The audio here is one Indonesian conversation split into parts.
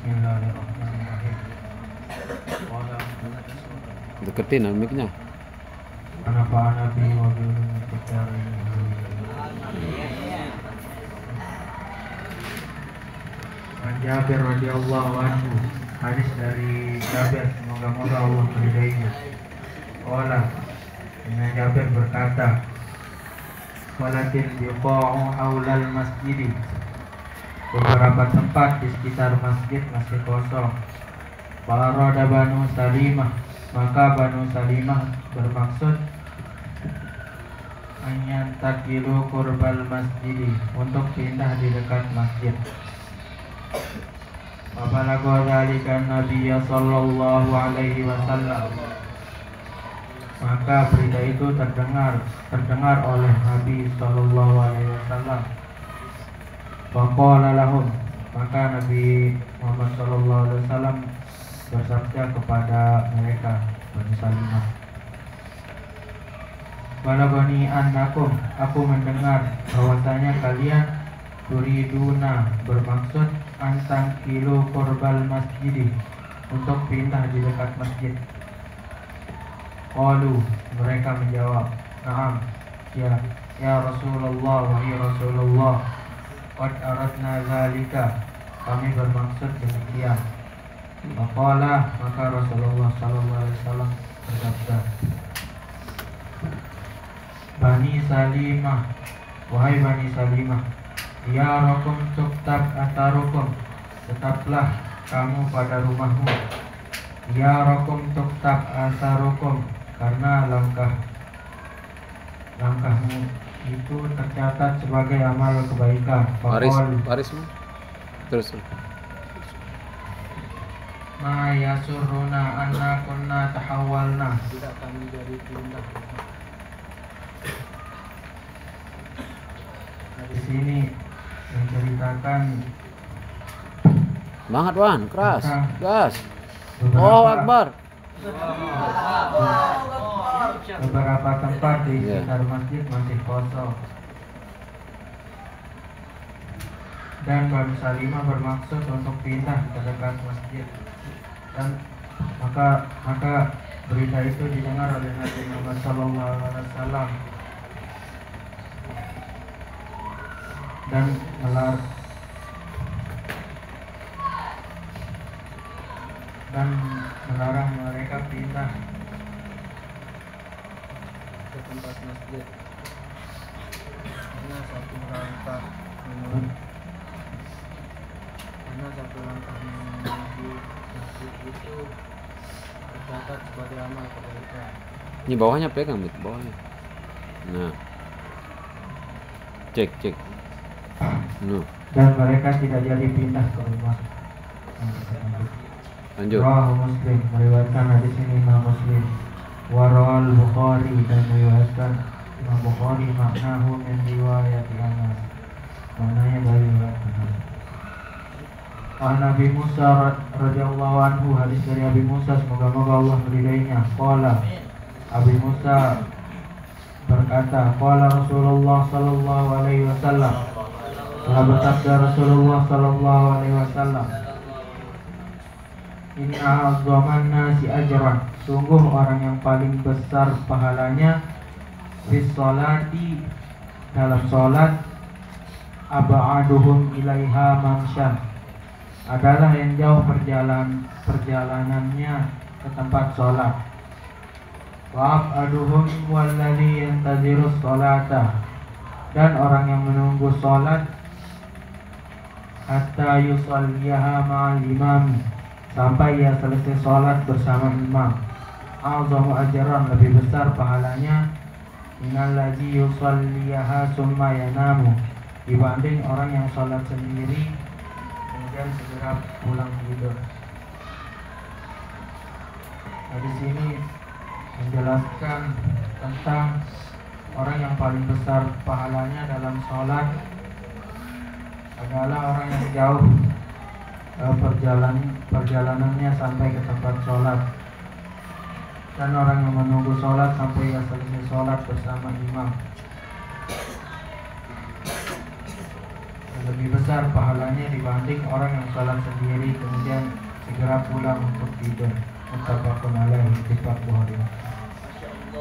Bismillahirrahmanirrahim. Deketin mic-nya. Ana bi wa bi mutaqari. An Jabir radhiyallahu anhu, hadis dari Jabir, semoga-moga Allah meridainya. Qala, Ibnu Jabir berkata, "Walakin biqa'u haulal masjid." Beberapa tempat di sekitar masjid masih kosong. Farada Banu Salimah, maka Banu Salimah bermaksud anyantakilu qurbal masjid, untuk pindah di dekat masjid. Wabalagha dzalika Nabi sallallahu alaihi wasallam, maka berita itu terdengar oleh Nabi sallallahu alaihi wasallam. Faqala lahum, maka Nabi Muhammad sallallahu alaihi wasallam bersabda kepada mereka, Bani Salimah, "Balagani annakum, aku mendengar bahwasanya kalian turiduna, bermaksud antang kilo korbal masjid, untuk pindah di dekat masjid." Qalu, mereka menjawab, "Na'am, ya Rasulullah, wahai Rasulullah, qad aradna zalika, kami bermaksud demikian." Maqala, maka Rasulullah sallallahu alaihi wasallam bersabda, "Bani Salimah, wahai Bani Salimah, ya rakum tuktab atarukum, tetaplah kamu pada rumahmu. Ya rakum tuktab atarukum, karena langkahmu itu tercatat sebagai amal kebaikan." Baris terus. Ma yasurruna anna kunna tahawalna, tidak kami dari pindah. Nah, di sini menceritakan Semangat Wan, keras, gas. Oh Akbar. Beberapa tempat di sekitar masjid masih kosong. Dan Bani Salimah bermaksud untuk pindah ke dekat masjid. Dan maka berita itu didengar oleh Nabi Muhammad SAW dan melarang mereka pindah ke tempat masjid karena satu langkah menuju masjid itu tercatat sebagai amal kebaikan. Ini bawahnya pegang, bawahnya. Nah, cek. Dan mereka tidak jadi pindah ke rumah. Lanjut. Rawahu Muslim, meriwayatkan hadis ini Imam Muslim. Wa rawal Bukhari, dan meriwayatkan Imam Bukhari maknahu min riwayat Anas, maknanya dari riwayat Anas. Nabi Musa radhiyallahu anhu, hadis dari Abi Musa, semoga-moga Allah meridainya. Qala, Abi Musa berkata, qala Rasulullah sallallahu alaihi wasallam, telah bersabda Rasulullah sallallahu alaihi wasallam, "Inna a'dzaman nasi ajran, sungguh orang yang paling besar pahalanya fi sholati, dalam salat, ab'aduhum ilaiha mamsyan, adalah yang jauh perjalanannya ke tempat sholat. Wa ab'aduhum walladhi yantaziru sholata, dan orang yang menunggu sholat hatta yusalliha ma'al imam, sampai ia selesai sholat bersama imam. A'zamu ajran, lebih besar pahalanya, minal ladzi yusalliha summa yanamu, dibanding orang yang sholat sendiri kemudian segera pulang tidur. Nah, di sini menjelaskan tentang orang yang paling besar pahalanya dalam sholat adalah orang yang jauh perjalanannya sampai ke tempat sholat, dan orang yang menunggu sholat sampai ia selesai sholat bersama imam. Dan lebih besar pahalanya dibanding orang yang sholat sendiri kemudian segera pulang untuk tidur. Muttafaqun alaihi, ittifaq Bukhari.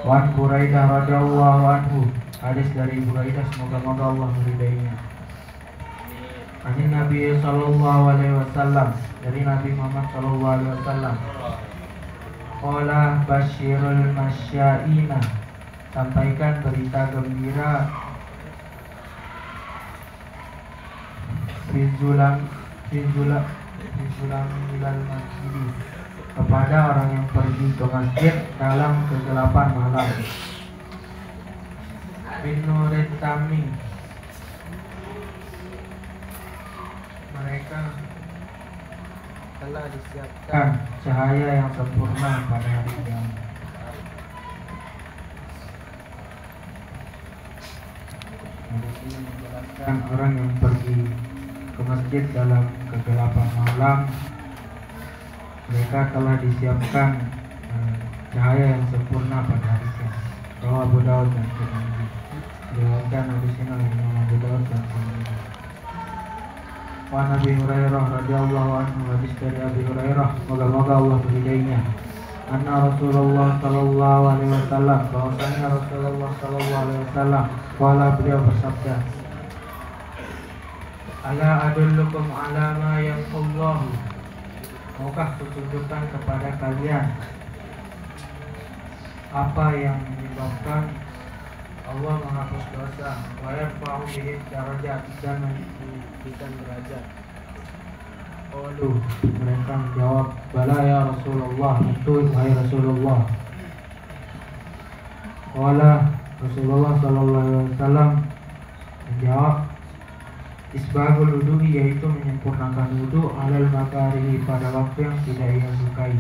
Wan Buraidah radhiyallahu anhu, hadis dari Buraidah semoga Allah meridainya. Ani Nabi sallallahu alaihi wasallam, dari Nabi Muhammad sallallahu alaihi wasallam. Qala basyirul masyaina, sampaikan berita gembira Fizulam ilal masjid, kepada orang yang pergi ke masjid dalam kegelapan malam. Binurit tami, mereka telah disiapkan cahaya yang sempurna pada hari kiamat. Di sini menjelaskan orang yang pergi ke masjid dalam kegelapan malam, mereka telah disiapkan cahaya yang sempurna pada hari kiamat. Rawah Abu Daud dan Tirmidzi. Diriwayatkan hadis ini oleh Imam Abu Daud dan Tirmidzi. Wa Nabi Hurairah radhiyallahu anhu, hadis dari Abi Hurairah semoga Allah meridainya. Anna Rasulullah sallallahu alaihi wasallam, bahwasanya Rasulullah sallallahu alaihi wasallam qala, beliau bersabda, ala adullukum ala ma yanqullahu, maukah kutunjukkan kepada kalian apa yang menyebabkan Allah menghapus dosa, wa yarfa'u bihi darajat, dan meninggikan derajat. Qalu, mereka menjawab, bala ya Rasulullah, itu wahai Rasulullah. Qala, Rasulullah sallallahu alaihi wasallam menjawab, isbagul wudu'i, yaitu menyempurnakan wudu, alal makarihi, pada waktu yang tidak ia sukai.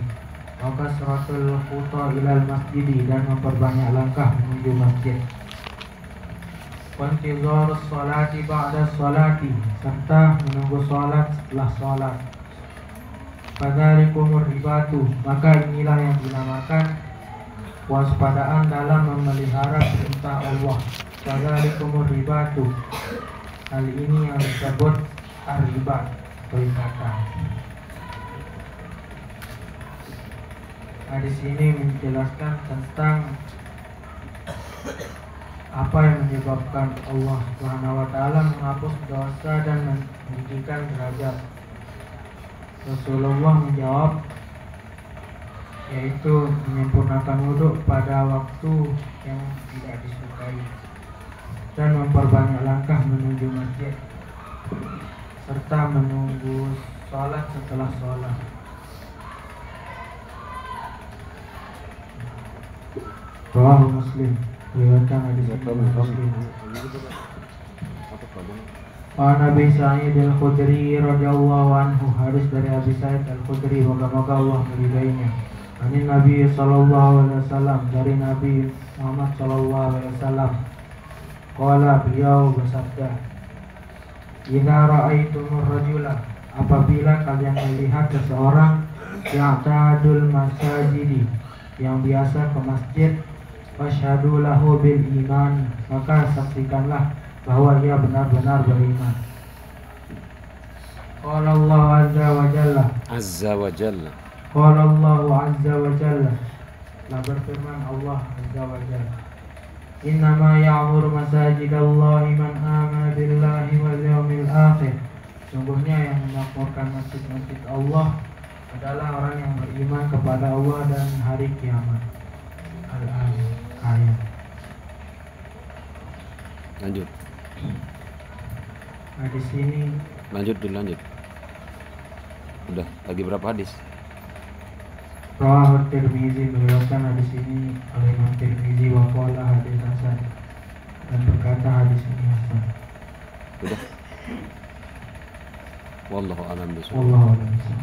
Wa kasratul khuta ilal masjidi, dan memperbanyak langkah menuju masjid. Wantizarus sholati ba'da sholati, serta menunggu sholat setelah sholat. Fadzalikumur ribatu, maka inilah yang dinamakan waspadaan dalam memelihara perintah Allah. Fadzalikumur ribatu, hal ini yang disebut ar-ribat, perintahkan. Hadis ini menjelaskan tentang apa yang menyebabkan Allah Subhanahu wa taala menghapus dosa dan meninggikan derajat. Rasulullah menjawab, yaitu menyempurnakan wudhu pada waktu yang tidak disukai dan memperbanyak langkah menuju masjid serta menunggu sholat setelah sholat. Rawahu Muslim, riwayatkan hadis Muslim. Nabi Sa'id al-Khudri radhiyallahu anhu, hadis dari Abi Sa'id al-Khudri, moga-moga Allah meridainya. Ani Nabi sallallahu alaihi wasallam, dari Nabi Muhammad sallallahu alaihi wasallam. Qala, beliau bersabda, idza ra'aitumur rajula, apabila kalian melihat seseorang ya'tadul masajidi, yang biasa ke masjid, fashhadu lahu bil iman, maka saksikanlah bahwa ia benar-benar beriman. Qala Allah azza wa jalla, Qala Allah azza wa jalla, telah berfirman Allah azza wa jalla, innama ya'muru masajidallahi man amana billahi wal yawmil akhir, sungguhnya yang memakmurkan masjid-masjid Allah adalah orang yang beriman kepada Allah dan hari kiamat. Ayat. Lanjut. Hadis ini Lanjut. Udah, lagi berapa hadis? Rawahu Tirmidzi, meriwayatkan hadis ini oleh Imam Tirmidzi, wa qala hadis hasan, dan berkata hadis ini hasan. Udah. Wallahu a'lam bishawab. Wallahu a'lam bishawab.